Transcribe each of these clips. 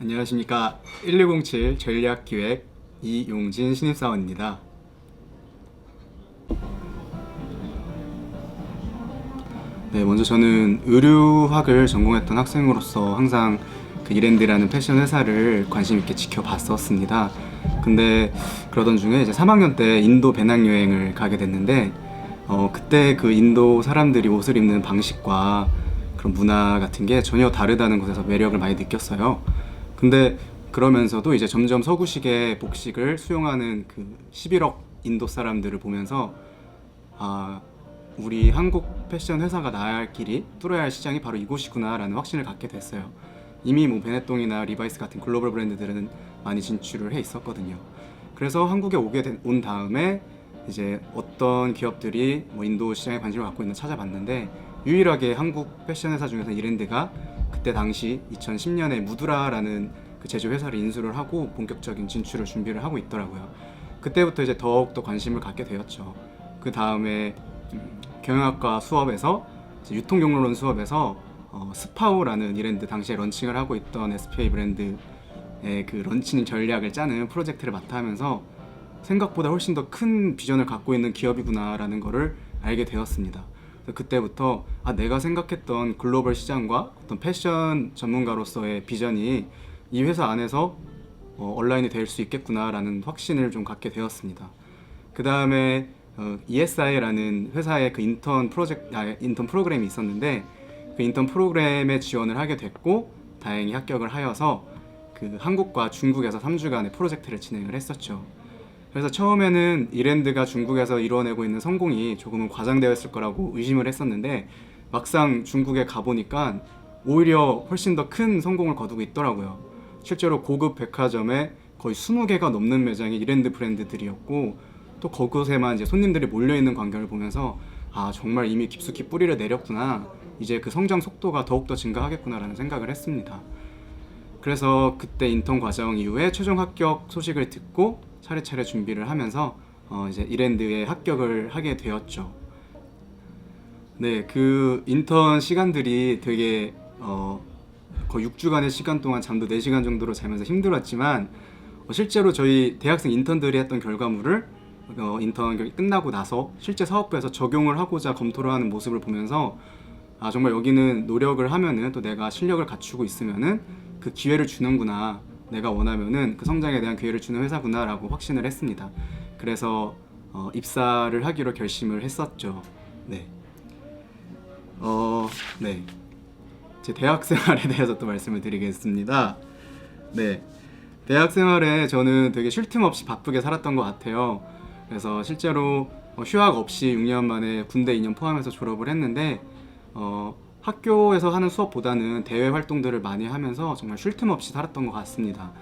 안녕하십니까. 1207 전략기획 이용진 신입사원입니다. 네, 먼저 저는 의류학을 전공했던 학생으로서 항상 그 이랜드라는 패션 회사를 관심 있게 지켜봤었습니다. 근데 그러던 중에 이제 3학년 때 인도 배낭여행을 가게 됐는데 그때 그 인도 사람들이 옷을 입는 방식과 그런 문화 같은 게 전혀 다르다는 것에서 매력을 많이 느꼈어요. 근데 그러면서도 이제 점점 서구식의 복식을 수용하는 그 11억 인도 사람들을 보면서 아, 우리 한국 패션 회사가 나아야 할 길이, 뚫어야 할 시장이 바로 이곳이구나라는 확신을 갖게 됐어요. 이미 뭐 베네똥이나 리바이스 같은 글로벌 브랜드들은 많이 진출을 해 있었거든요. 그래서 한국에 온 다음에 이제 어떤 기업들이 뭐 인도 시장에 관심을 갖고 있나 찾아봤는데, 유일하게 한국 패션 회사 중에서 이랜드가 그때 당시 2010년에 무드라라는 그 제조 회사를 인수를 하고 본격적인 진출을 준비를 하고 있더라고요. 그때부터 이제 더욱더 관심을 갖게 되었죠. 그 다음에 경영학과 수업에서 유통경로론 수업에서 스파오라는 이랜드 당시에 런칭을 하고 있던 SPA 브랜드의 그 런칭 전략을 짜는 프로젝트를 맡아 하면서 생각보다 훨씬 더 큰 비전을 갖고 있는 기업이구나라는 거를 알게 되었습니다. 그때부터 내가 생각했던 글로벌 시장과 어떤 패션 전문가로서의 비전이 이 회사 안에서 온라인이 될 수 있겠구나라는 확신을 좀 갖게 되었습니다. 그 다음에 ESI라는 회사의 그 인턴 프로그램이 있었는데, 그 인턴 프로그램에 지원을 하게 됐고 다행히 합격을 하여서 그 한국과 중국에서 3주간의 프로젝트를 진행을 했었죠. 그래서 처음에는 이랜드가 중국에서 이뤄내고 있는 성공이 조금은 과장되어 있을 거라고 의심을 했었는데, 막상 중국에 가보니까 오히려 훨씬 더 큰 성공을 거두고 있더라고요. 실제로 고급 백화점에 거의 20개가 넘는 매장이 이랜드 브랜드들이었고, 또 그곳에만 이제 손님들이 몰려있는 광경을 보면서 정말 이미 깊숙이 뿌리를 내렸구나, 이제 그 성장 속도가 더욱더 증가하겠구나라는 생각을 했습니다. 그래서 그때 인턴 과정 이후에 최종 합격 소식을 듣고 차례차례 준비를 하면서 이제 이랜드에 합격을 하게 되었죠. 네, 그 인턴 시간들이 되게 거의 6주간의 시간 동안 잠도 4시간 정도로 자면서 힘들었지만, 실제로 저희 대학생 인턴들이 했던 결과물을 인턴 끝나고 나서 실제 사업부에서 적용을 하고자 검토를 하는 모습을 보면서 정말 여기는 노력을 하면은, 또 내가 실력을 갖추고 있으면은 그 기회를 주는구나, 내가 원하면은 그 성장에 대한 기회를 주는 회사구나 라고 확신을 했습니다. 그래서 입사를 하기로 결심을 했었죠. 네. 네. 제 대학 생활에 대해서 또 말씀을 드리겠습니다. 네. 대학 생활에 저는 되게 쉴 틈 없이 바쁘게 살았던 것 같아요. 그래서 실제로 휴학 없이 6년 만에 군대 2년 포함해서 졸업을 했는데, 학교에서 하는 수업보다는 대외 활동들을 많이 하면서 정말 쉴 틈 없이 살았던 것 같습니다.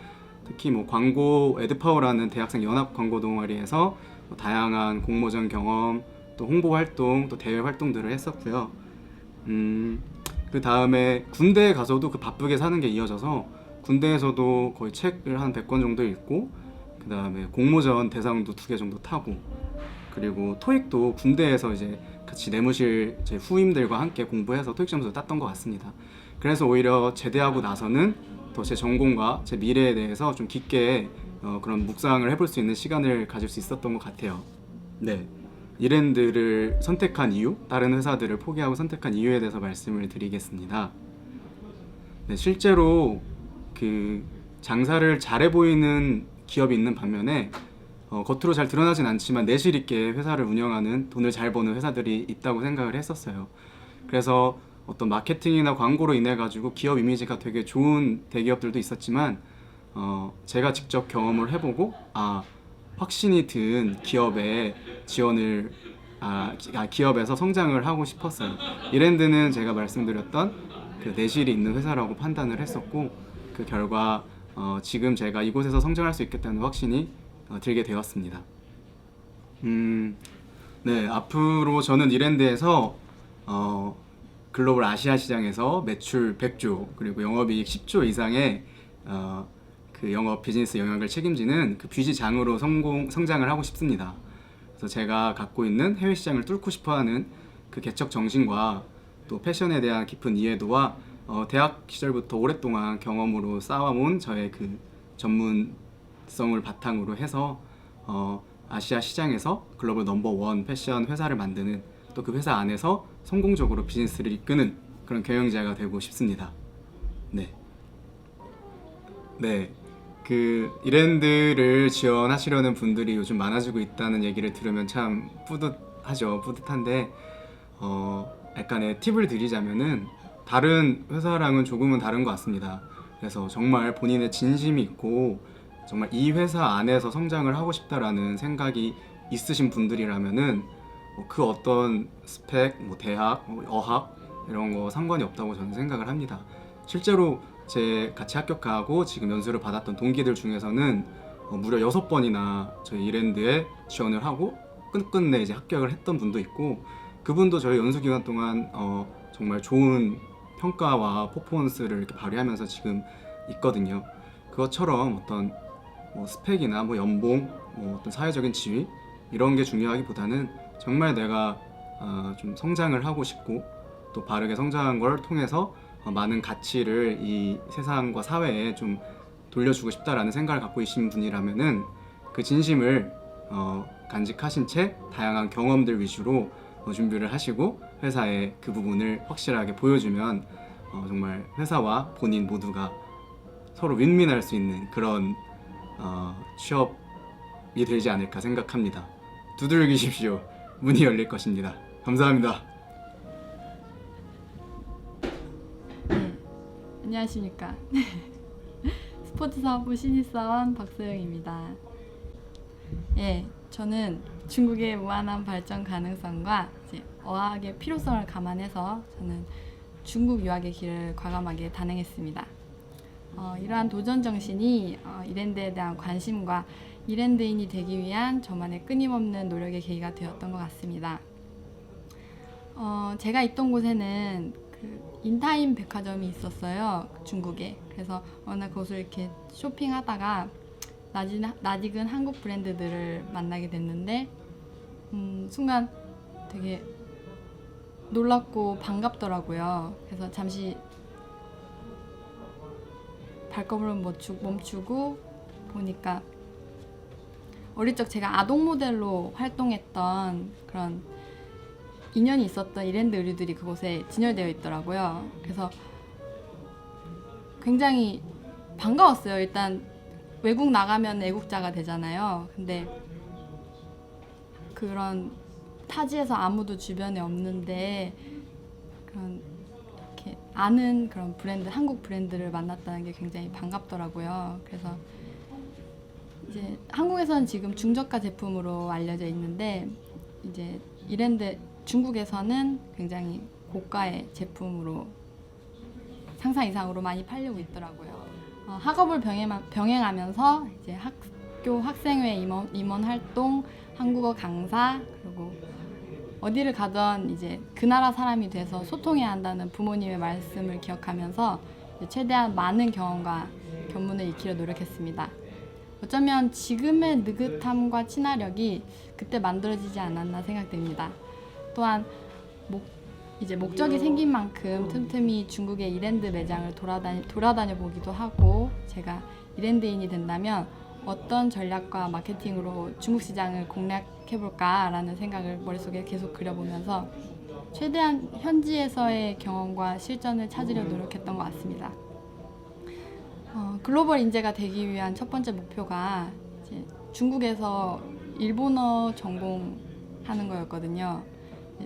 특히 뭐 광고 에드파워라는 대학생 연합 광고 동아리에서 다양한 공모전 경험, 또 홍보 활동, 또 대외 활동들을 했었고요. 그 다음에 군대에 가서도 그 바쁘게 사는 게 이어져서 군대에서도 거의 책을 한 100권 정도 읽고, 그 다음에 공모전 대상도 2개 정도 타고, 그리고 토익도 군대에서 이제 같이 내무실 제 후임들과 함께 공부해서 토익 점수 땄던 것 같습니다. 그래서 오히려 제대하고 나서는 더 제 전공과 제 미래에 대해서 좀 깊게 그런 묵상을 해볼 수 있는 시간을 가질 수 있었던 것 같아요. 네, 이랜드를 선택한 이유, 다른 회사들을 포기하고 선택한 이유에 대해서 말씀을 드리겠습니다. 네, 실제로 그 장사를 잘해 보이는 기업이 있는 반면에 겉으로 잘 드러나진 않지만 내실 있게 회사를 운영하는, 돈을 잘 버는 회사들이 있다고 생각을 했었어요. 그래서 어떤 마케팅이나 광고로 인해 가지고 기업 이미지가 되게 좋은 대기업들도 있었지만, 제가 직접 경험을 해보고 확신이 든 기업에 지원을 기업에서 성장을 하고 싶었어요. 이랜드는 제가 말씀드렸던 그 내실이 있는 회사라고 판단을 했었고, 그 결과 지금 제가 이곳에서 성장할 수 있겠다는 확신이 들게 되었습니다. 네, 앞으로 저는 이랜드에서 글로벌 아시아 시장에서 매출 100조 그리고 영업이익 10조 이상의 그 영업 비즈니스 영역을 책임지는 그 BG장으로 성장을 하고 싶습니다. 그래서 제가 갖고 있는 해외 시장을 뚫고 싶어하는 그 개척 정신과 또 패션에 대한 깊은 이해도와 대학 시절부터 오랫동안 경험으로 쌓아온 저의 그 전문성을 바탕으로 해서 아시아 시장에서 글로벌 넘버원 패션 회사를 만드는, 또 그 회사 안에서 성공적으로 비즈니스를 이끄는 그런 경영자가 되고 싶습니다. 네. 네. 그 이랜드를 지원하시려는 분들이 요즘 많아지고 있다는 얘기를 들으면 참 뿌듯하죠. 뿌듯한데 약간의 팁을 드리자면은 다른 회사랑은 조금은 다른 것 같습니다. 그래서 정말 본인의 진심이 있고 정말 이 회사 안에서 성장을 하고 싶다라는 생각이 있으신 분들이라면은 그 어떤 스펙, 뭐 대학, 어학 이런 거 상관이 없다고 저는 생각을 합니다. 실제로 제 같이 합격하고 지금 연수를 받았던 동기들 중에서는 무려 6번이나 저희 이랜드에 지원을 하고 끝끝내 이제 합격을 했던 분도 있고, 그분도 저희 연수 기간 동안 정말 좋은 평가와 퍼포먼스를 이렇게 발휘하면서 지금 있거든요. 그것처럼 어떤 뭐 스펙이나 뭐 연봉, 뭐 어떤 사회적인 지위 이런 게 중요하기보다는 정말 내가 좀 성장을 하고 싶고 또 바르게 성장한 걸 통해서 많은 가치를 이 세상과 사회에 좀 돌려주고 싶다라는 생각을 갖고 계신 분이라면은 그 진심을 간직하신 채 다양한 경험들 위주로 준비를 하시고 회사에 그 부분을 확실하게 보여주면 정말 회사와 본인 모두가 서로 윈윈할 수 있는 그런 취업이 되지 않을까 생각합니다. 두들기십시오. 문이 열릴 것입니다. 감사합니다. 안녕하십니까. 스포츠사업부 신입사원 박소영입니다. 예, 저는 중국의 무한한 발전 가능성과 이제 어학의 필요성을 감안해서 저는 중국 유학의 길을 과감하게 단행했습니다. 이러한 도전 정신이 이랜드에 대한 관심과 이랜드인이 되기 위한 저만의 끊임없는 노력의 계기가 되었던 것 같습니다. 제가 있던 곳에는 그 인타임 백화점이 있었어요, 중국에. 그래서 어느 날 그곳을 이렇게 쇼핑하다가 낯익은 한국 브랜드들을 만나게 됐는데 순간 되게 놀랍고 반갑더라고요. 그래서 잠시 발걸음을 멈추고 보니까 어릴 적 제가 아동 모델로 활동했던 그런 인연이 있었던 이랜드 의류들이 그곳에 진열되어 있더라고요. 그래서 굉장히 반가웠어요. 일단 외국 나가면 애국자가 되잖아요. 근데 그런 타지에서 아무도 주변에 없는데 그런 이렇게 아는 그런 브랜드, 한국 브랜드를 만났다는 게 굉장히 반갑더라고요. 그래서 이제 한국에서는 지금 중저가 제품으로 알려져 있는데 이제 이랜드 중국에서는 굉장히 고가의 제품으로 상상 이상으로 많이 팔리고 있더라고요. 학업을 병행하면서 이제 학교 학생회 임원 활동, 한국어 강사, 그리고 어디를 가던 이제 그 나라 사람이 돼서 소통해야 한다는 부모님의 말씀을 기억하면서 최대한 많은 경험과 견문을 익히려 노력했습니다. 어쩌면 지금의 느긋함과 친화력이 그때 만들어지지 않았나 생각됩니다. 또한 이제 목적이 생긴 만큼 틈틈이 중국의 이랜드 매장을 돌아다녀 보기도 하고, 제가 이랜드인이 된다면 어떤 전략과 마케팅으로 중국 시장을 공략해볼까라는 생각을 머릿속에 계속 그려보면서 최대한 현지에서의 경험과 실전을 찾으려 노력했던 것 같습니다. 글로벌 인재가 되기 위한 첫 번째 목표가 이제 중국에서 일본어 전공하는 거였거든요.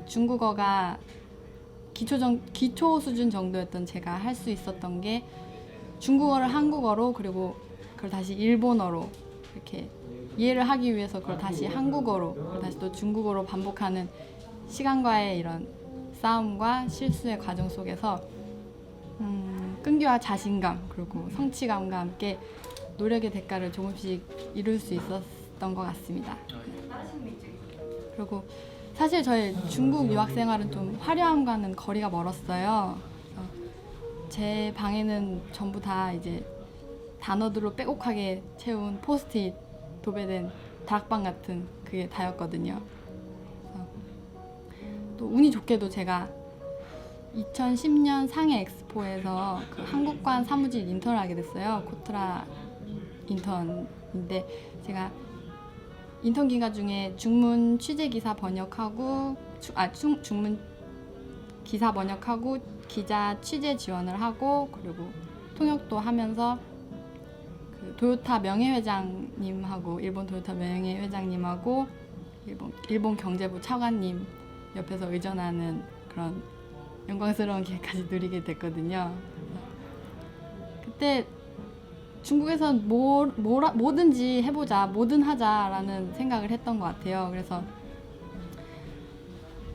중국어가 기초 수준 정도였던 제가 할 수 있었던 게 중국어를 한국어로, 그리고 그걸 다시 일본어로 이렇게 이해를 하기 위해서 그걸 다시 한국어로, 그걸 다시 또 중국어로 반복하는 시간과의 이런 싸움과 실수의 과정 속에서 끈기와 자신감 그리고 성취감과 함께 노력의 대가를 조금씩 이룰 수 있었던 것 같습니다. 그리고 사실 저의 중국 유학 생활은 좀 화려함과는 거리가 멀었어요. 제 방에는 전부 다 이제 단어들로 빼곡하게 채운 포스트잇 도배된 다락방 같은 그게 다였거든요. 또 운이 좋게도 제가 2010년 상해 엑스포 교포에서 그 한국관 사무실 인턴을 하게 됐어요. 코트라 인턴인데 제가 인턴 기간 중에 중문 취재 기사 번역하고 중문 기사 번역하고 기자 취재 지원을 하고 그리고 통역도 하면서 그 도요타 명예회장님하고 일본 도요타 명예회장님하고 일본 경제부 차관님 옆에서 의전하는 그런 영광스러운 기회까지 누리게 됐거든요. 그때 중국에선 뭐든지 해보자, 뭐든 하자라는 생각을 했던 것 같아요. 그래서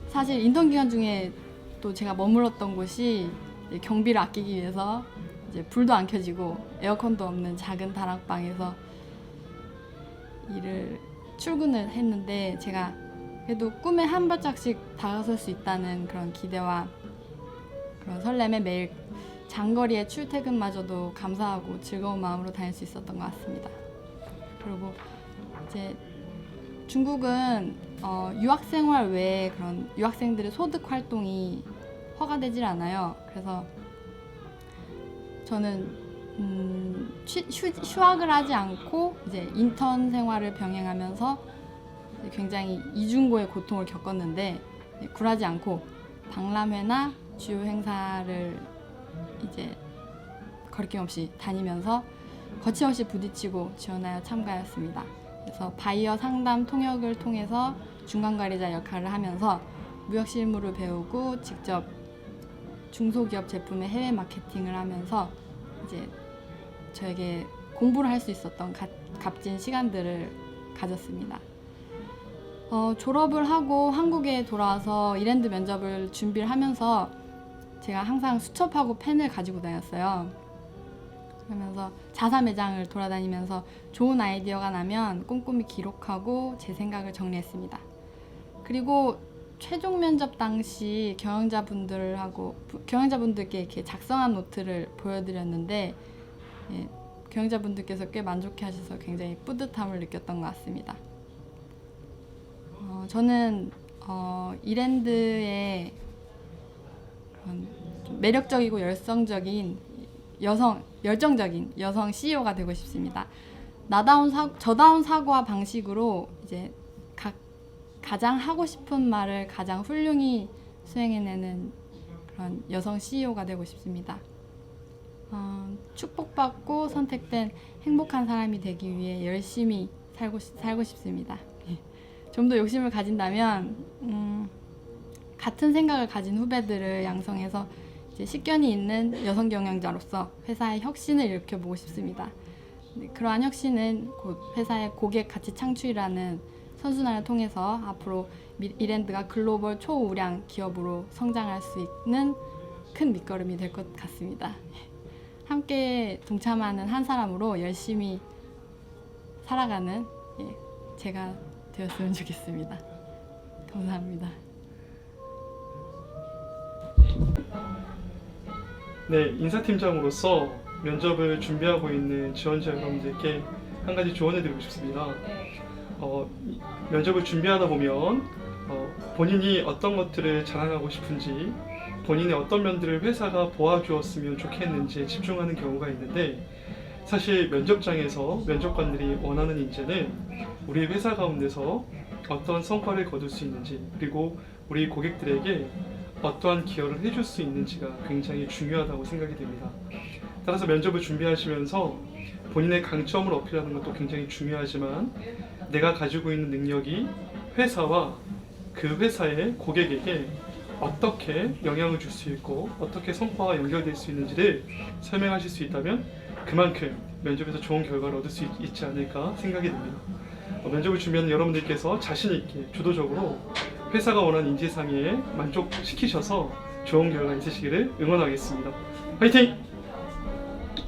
사실 인턴 기간 중에 또 제가 머물렀던 곳이 이제 경비를 아끼기 위해서 이제 불도 안 켜지고 에어컨도 없는 작은 다락방에서 출근을 했는데 제가 그래도 꿈에 한 발짝씩 다가설 수 있다는 그런 기대와 그런 설렘에 매일 장거리의 출퇴근마저도 감사하고 즐거운 마음으로 다닐 수 있었던 것 같습니다. 그리고 이제 중국은 유학생활 외에 그런 유학생들의 소득 활동이 허가되질 않아요. 그래서 저는 휴학을 하지 않고 이제 인턴 생활을 병행하면서 굉장히 이중고의 고통을 겪었는데 굴하지 않고 박람회나 주요 행사를 이제 거리낌 없이 다니면서 거침없이 부딪히고 지원하여 참가했습니다. 그래서 바이어 상담 통역을 통해서 중간 관리자 역할을 하면서 무역 실무를 배우고 직접 중소기업 제품의 해외 마케팅을 하면서 이제 저에게 공부를 할 수 있었던 값진 시간들을 가졌습니다. 졸업을 하고 한국에 돌아와서 이랜드 면접을 준비를 하면서 제가 항상 수첩하고 펜을 가지고 다녔어요. 그러면서 자사 매장을 돌아다니면서 좋은 아이디어가 나면 꼼꼼히 기록하고 제 생각을 정리했습니다. 그리고 최종 면접 당시 경영자분들께 이렇게 작성한 노트를 보여드렸는데 경영자분들께서 꽤 만족해하셔서 굉장히 뿌듯함을 느꼈던 것 같습니다. 저는 이랜드의 그런 좀 매력적이고 열정적인 여성 CEO가 되고 싶습니다. 저다운 사고와 방식으로 이제 가장 하고 싶은 말을 가장 훌륭히 수행해내는 그런 여성 CEO가 되고 싶습니다. 축복받고 선택된 행복한 사람이 되기 위해 열심히 살고 싶습니다. 좀 더 욕심을 가진다면 같은 생각을 가진 후배들을 양성해서 이제 식견이 있는 여성 경영자로서 회사의 혁신을 일으켜보고 싶습니다. 그러한 혁신은 곧 회사의 고객 가치 창출이라는 선순환을 통해서 앞으로 이랜드가 글로벌 초우량 기업으로 성장할 수 있는 큰 밑거름이 될 것 같습니다. 함께 동참하는 한 사람으로 열심히 살아가는 제가 되었으면 좋겠습니다. 감사합니다. 네, 인사팀장으로서 면접을 준비하고 있는 지원자 여러분들께 한 가지 조언을 드리고 싶습니다. 면접을 준비하다 보면 본인이 어떤 것들을 자랑하고 싶은지, 본인의 어떤 면들을 회사가 보아주었으면 좋겠는지에 집중하는 경우가 있는데, 사실 면접장에서 면접관들이 원하는 인재는 우리 회사 가운데서 어떠한 성과를 거둘 수 있는지, 그리고 우리 고객들에게 어떠한 기여를 해줄 수 있는지가 굉장히 중요하다고 생각이 됩니다. 따라서 면접을 준비하시면서 본인의 강점을 어필하는 것도 굉장히 중요하지만, 내가 가지고 있는 능력이 회사와 그 회사의 고객에게 어떻게 영향을 줄 수 있고 어떻게 성과와 연결될 수 있는지를 설명하실 수 있다면 그만큼 면접에서 좋은 결과를 얻을 수 있지 않을까 생각이 듭니다. 면접을 준비하는 여러분들께서 자신 있게 주도적으로 회사가 원하는 인재상에 만족시키셔서 좋은 결과 있으시기를 응원하겠습니다. 화이팅!